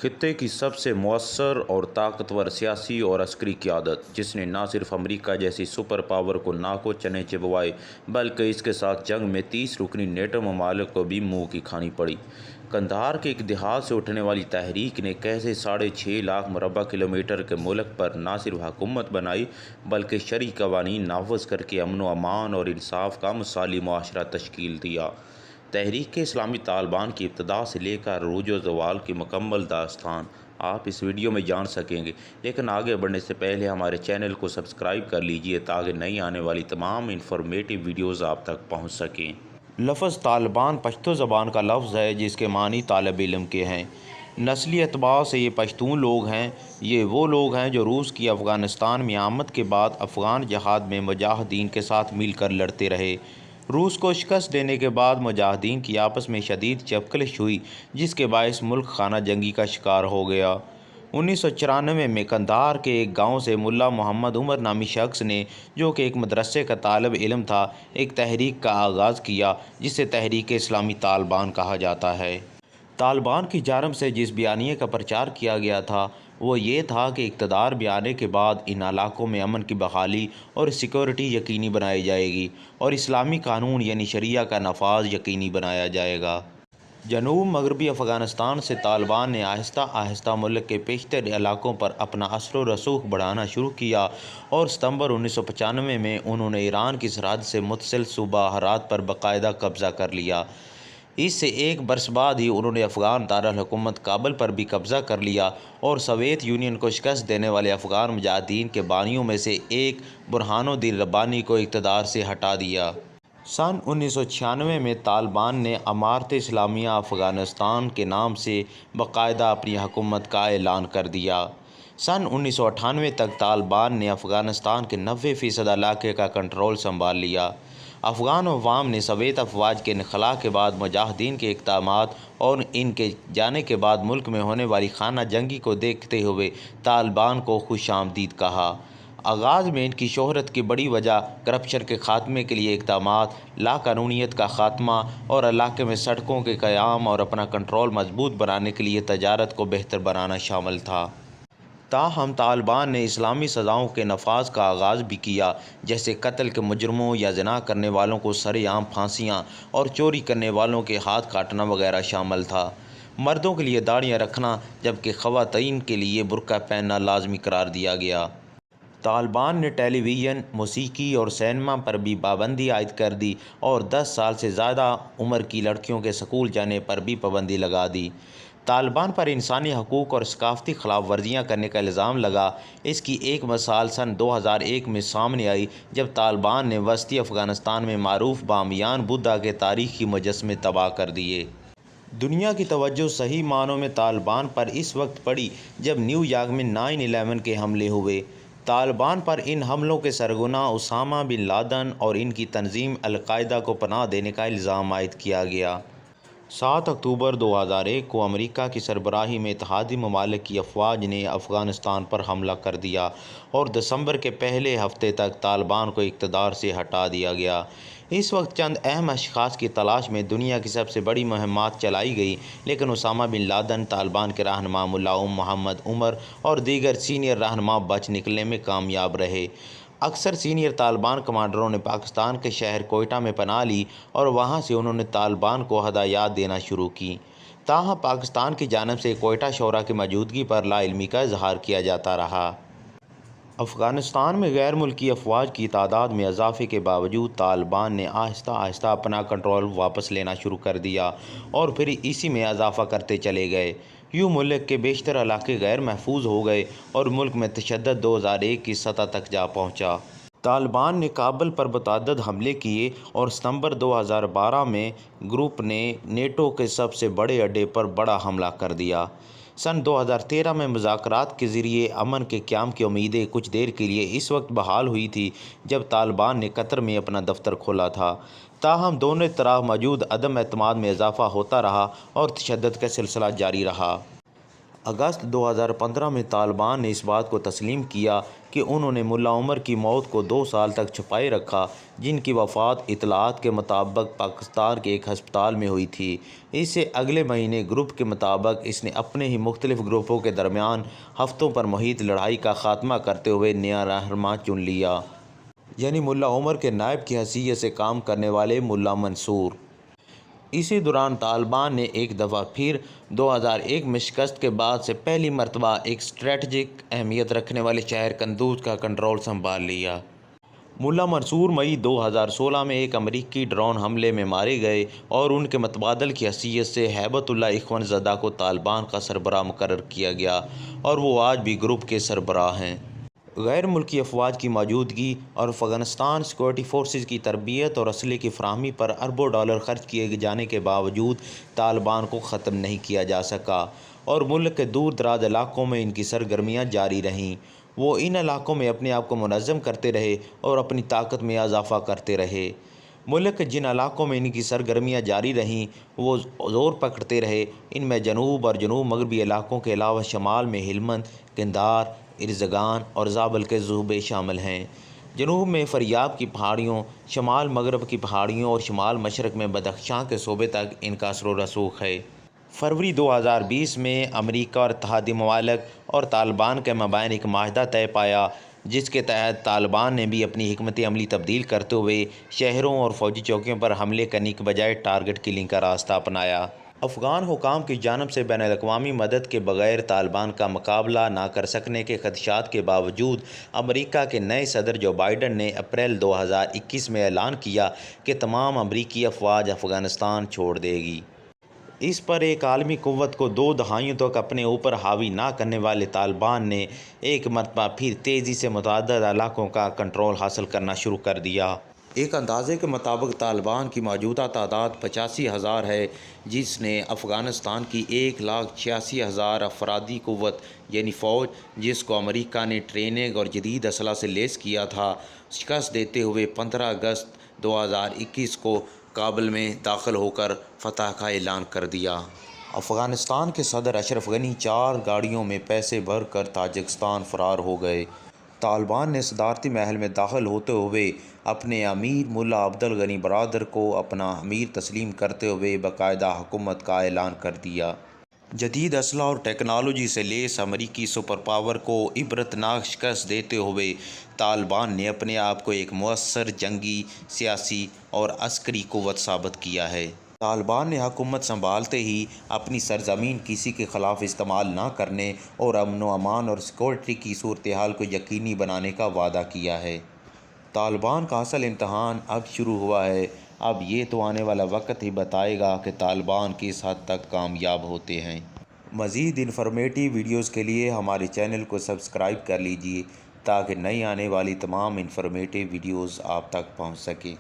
خطے کی سب سے مؤثر اور طاقتور سیاسی اور عسکری قیادت، جس نے نہ صرف امریکہ جیسی سپر پاور کو ناکوں چنے چبوائے بلکہ اس کے ساتھ جنگ میں 30 رکنی نیٹو ممالک کو بھی منہ کی کھانی پڑی۔ قندھار کے ایک دیہات سے اٹھنے والی تحریک نے کیسے 6.5 لاکھ مربع کلومیٹر کے ملک پر نہ صرف حکومت بنائی بلکہ شرعی قوانین نافذ کر کے امن و امان اور انصاف کا مثالی معاشرہ تشکیل دیا۔ تحریک اسلامی طالبان کی ابتدا سے لے کر عروج و زوال کی مکمل داستان آپ اس ویڈیو میں جان سکیں گے، لیکن آگے بڑھنے سے پہلے ہمارے چینل کو سبسکرائب کر لیجئے تاکہ نئی آنے والی تمام انفارمیٹیو ویڈیوز آپ تک پہنچ سکیں۔ لفظ طالبان پشتو زبان کا لفظ ہے جس کے معنی طالب علم کے ہیں۔ نسلی اعتبار سے یہ پشتون لوگ ہیں۔ یہ وہ لوگ ہیں جو روس کی افغانستان میں آمد کے بعد افغان جہاد میں مجاہدین کے ساتھ مل کر لڑتے رہے۔ روس کو شکست دینے کے بعد مجاہدین کی آپس میں شدید چپکلش ہوئی، جس کے باعث ملک خانہ جنگی کا شکار ہو گیا۔ 1994 میں قندھار کے ایک گاؤں سے ملا محمد عمر نامی شخص نے، جو کہ ایک مدرسے کا طالب علم تھا، ایک تحریک کا آغاز کیا جسے تحریک اسلامی طالبان کہا جاتا ہے۔ طالبان کی جانب سے جس بیانیے کا پرچار کیا گیا تھا وہ یہ تھا کہ اقتدار میں آنے کے بعد ان علاقوں میں امن کی بحالی اور سیکورٹی یقینی بنائی جائے گی اور اسلامی قانون یعنی شریعہ کا نفاذ یقینی بنایا جائے گا۔ جنوب مغربی افغانستان سے طالبان نے آہستہ آہستہ ملک کے بیشتر علاقوں پر اپنا اثر و رسوخ بڑھانا شروع کیا اور ستمبر 1995 میں انہوں نے ایران کی سرحد سے متصل صوبہ ہرات پر باقاعدہ قبضہ کر لیا۔ اس سے ایک برس بعد ہی انہوں نے افغان دارالحکومت کابل پر بھی قبضہ کر لیا اور سوویت یونین کو شکست دینے والے افغان مجاہدین کے بانیوں میں سے ایک برہان الدین ربانی کو اقتدار سے ہٹا دیا۔ سن 1996 میں طالبان نے امارت اسلامیہ افغانستان کے نام سے باقاعدہ اپنی حکومت کا اعلان کر دیا۔ سن 1998 تک طالبان نے افغانستان کے 90% علاقے کا کنٹرول سنبھال لیا۔ افغان عوام نے سوویت افواج کے انخلاء کے بعد مجاہدین کے اقدامات اور ان کے جانے کے بعد ملک میں ہونے والی خانہ جنگی کو دیکھتے ہوئے طالبان کو خوش آمدید کہا۔ آغاز میں ان کی شہرت کی بڑی وجہ کرپشن کے خاتمے کے لیے اقدامات، لاقانونیت کا خاتمہ اور علاقے میں سڑکوں کے قیام اور اپنا کنٹرول مضبوط بنانے کے لیے تجارت کو بہتر بنانا شامل تھا۔ تاہم طالبان نے اسلامی سزاؤں کے نفاذ کا آغاز بھی کیا، جیسے قتل کے مجرموں یا زنا کرنے والوں کو سرِ عام پھانسیاں اور چوری کرنے والوں کے ہاتھ کاٹنا وغیرہ شامل تھا۔ مردوں کے لیے داڑھیاں رکھنا جبکہ خواتین کے لیے برقع پہننا لازمی قرار دیا گیا۔ طالبان نے ٹیلی ویژن، موسیقی اور سینما پر بھی پابندی عائد کر دی اور 10 سال سے زیادہ عمر کی لڑکیوں کے سکول جانے پر بھی پابندی لگا دی۔ طالبان پر انسانی حقوق اور ثقافتی خلاف ورزیاں کرنے کا الزام لگا۔ اس کی ایک مثال سن 2001 میں سامنے آئی جب طالبان نے وسطی افغانستان میں معروف بامیان بدھا کے تاریخی مجسمے تباہ کر دیے۔ دنیا کی توجہ صحیح معنوں میں طالبان پر اس وقت پڑی جب نیو یارک میں 9/11 کے حملے ہوئے۔ طالبان پر ان حملوں کے سرغنہ اسامہ بن لادن اور ان کی تنظیم القاعدہ کو پناہ دینے کا الزام عائد کیا گیا۔ 7 اکتوبر 2001 کو امریکہ کی سربراہی میں اتحادی ممالک کی افواج نے افغانستان پر حملہ کر دیا اور دسمبر کے پہلے ہفتے تک طالبان کو اقتدار سے ہٹا دیا گیا۔ اس وقت چند اہم اشخاص کی تلاش میں دنیا کی سب سے بڑی مہمات چلائی گئی، لیکن اسامہ بن لادن، طالبان کے رہنما ملا محمد عمر اور دیگر سینئر رہنما بچ نکلنے میں کامیاب رہے۔ اکثر سینئر طالبان کمانڈروں نے پاکستان کے شہر کوئٹہ میں پناہ لی اور وہاں سے انہوں نے طالبان کو ہدایات دینا شروع کی۔ تاہم پاکستان کی جانب سے کوئٹہ شورا کی موجودگی پر لا علمی کا اظہار کیا جاتا رہا۔ افغانستان میں غیر ملکی افواج کی تعداد میں اضافے کے باوجود طالبان نے آہستہ آہستہ اپنا کنٹرول واپس لینا شروع کر دیا اور پھر اسی میں اضافہ کرتے چلے گئے۔ یوں ملک کے بیشتر علاقے غیر محفوظ ہو گئے اور ملک میں تشدد 2001 کی سطح تک جا پہنچا۔ طالبان نے کابل پر متعدد حملے کیے اور ستمبر 2012 میں گروپ نے نیٹو کے سب سے بڑے اڈے پر بڑا حملہ کر دیا۔ سن 2013 میں مذاکرات کے ذریعے امن کے قیام کی امیدیں کچھ دیر کے لیے اس وقت بحال ہوئی تھی جب طالبان نے قطر میں اپنا دفتر کھولا تھا۔ تاہم دونوں طرف موجود عدم اعتماد میں اضافہ ہوتا رہا اور تشدد کا سلسلہ جاری رہا۔ اگست 2015 میں طالبان نے اس بات کو تسلیم کیا کہ انہوں نے ملا عمر کی موت کو 2 سال تک چھپائے رکھا، جن کی وفات اطلاعات کے مطابق پاکستان کے ایک ہسپتال میں ہوئی تھی۔ اس سے اگلے مہینے گروپ کے مطابق اس نے اپنے ہی مختلف گروپوں کے درمیان ہفتوں پر محیط لڑائی کا خاتمہ کرتے ہوئے نیا رہنما چن لیا، یعنی ملا عمر کے نائب کی حیثیت سے کام کرنے والے ملا منصور۔ اسی دوران طالبان نے ایک دفعہ پھر 2001 میں شکست کے بعد سے پہلی مرتبہ ایک اسٹریٹجک اہمیت رکھنے والے شہر قندوز کا کنٹرول سنبھال لیا۔ ملا منصور مئی 2016 میں ایک امریکی ڈرون حملے میں مارے گئے اور ان کے متبادل کی حیثیت سے ہیبت اللہ اخوان زدہ کو طالبان کا سربراہ مقرر کیا گیا اور وہ آج بھی گروپ کے سربراہ ہیں۔ غیر ملکی افواج کی موجودگی اور افغانستان سیکورٹی فورسز کی تربیت اور اسلحے کی فراہمی پر اربوں ڈالر خرچ کیے جانے کے باوجود طالبان کو ختم نہیں کیا جا سکا اور ملک کے دور دراز علاقوں میں ان کی سرگرمیاں جاری رہیں۔ وہ ان علاقوں میں اپنے آپ کو منظم کرتے رہے اور اپنی طاقت میں اضافہ کرتے رہے۔ ملک کے جن علاقوں میں ان کی سرگرمیاں جاری رہیں وہ زور پکڑتے رہے۔ ان میں جنوب اور جنوب مغربی علاقوں کے علاوہ شمال میں ہلمند، قندھار، ارزگان اور زابل کے صوبے شامل ہیں۔ جنوب میں فاریاب کی پہاڑیوں، شمال مغرب کی پہاڑیوں اور شمال مشرق میں بدخشاں کے صوبے تک ان کا اثر و رسوخ ہے۔ فروری 2020 میں امریکہ اور اتحادی ممالک اور طالبان کے مابین ایک معاہدہ طے پایا، جس کے تحت طالبان نے بھی اپنی حکمت عملی تبدیل کرتے ہوئے شہروں اور فوجی چوکیوں پر حملے کرنے کے بجائے ٹارگٹ کلنگ کا راستہ اپنایا۔ افغان حکام کی جانب سے بین الاقوامی مدد کے بغیر طالبان کا مقابلہ نہ کر سکنے کے خدشات کے باوجود امریکہ کے نئے صدر جو بائیڈن نے اپریل 2021 میں اعلان کیا کہ تمام امریکی افواج افغانستان چھوڑ دے گی۔ اس پر ایک عالمی قوت کو 2 دہائیوں تک اپنے اوپر حاوی نہ کرنے والے طالبان نے ایک مرتبہ پھر تیزی سے متعدد علاقوں کا کنٹرول حاصل کرنا شروع کر دیا۔ ایک اندازے کے مطابق طالبان کی موجودہ تعداد 85,000 ہے، جس نے افغانستان کی 1,86,000 افرادی قوت یعنی فوج، جس کو امریکہ نے ٹریننگ اور جدید اسلحہ سے لیس کیا تھا، شکست دیتے ہوئے 15 اگست 2021 کو کابل میں داخل ہو کر فتح کا اعلان کر دیا۔ افغانستان کے صدر اشرف غنی 4 گاڑیوں میں پیسے بھر کر تاجکستان فرار ہو گئے۔ طالبان نے صدارتی محل میں داخل ہوتے ہوئے اپنے امیر ملا عبدالغنی برادر کو اپنا امیر تسلیم کرتے ہوئے باقاعدہ حکومت کا اعلان کر دیا۔ جدید اسلحہ اور ٹیکنالوجی سے لیس امریکی سپر پاور کو عبرتناک شکست دیتے ہوئے طالبان نے اپنے آپ کو ایک مؤثر جنگی، سیاسی اور عسکری قوت ثابت کیا ہے۔ طالبان نے حکومت سنبھالتے ہی اپنی سرزمین کسی کے خلاف استعمال نہ کرنے اور امن و امان اور سیکورٹی کی صورتحال کو یقینی بنانے کا وعدہ کیا ہے۔ طالبان کا اصل امتحان اب شروع ہوا ہے۔ اب یہ تو آنے والا وقت ہی بتائے گا کہ طالبان کس حد تک کامیاب ہوتے ہیں۔ مزید انفارمیٹیو ویڈیوز کے لیے ہمارے چینل کو سبسکرائب کر لیجیے تاکہ نئی آنے والی تمام انفارمیٹیو ویڈیوز آپ تک پہنچ سکیں۔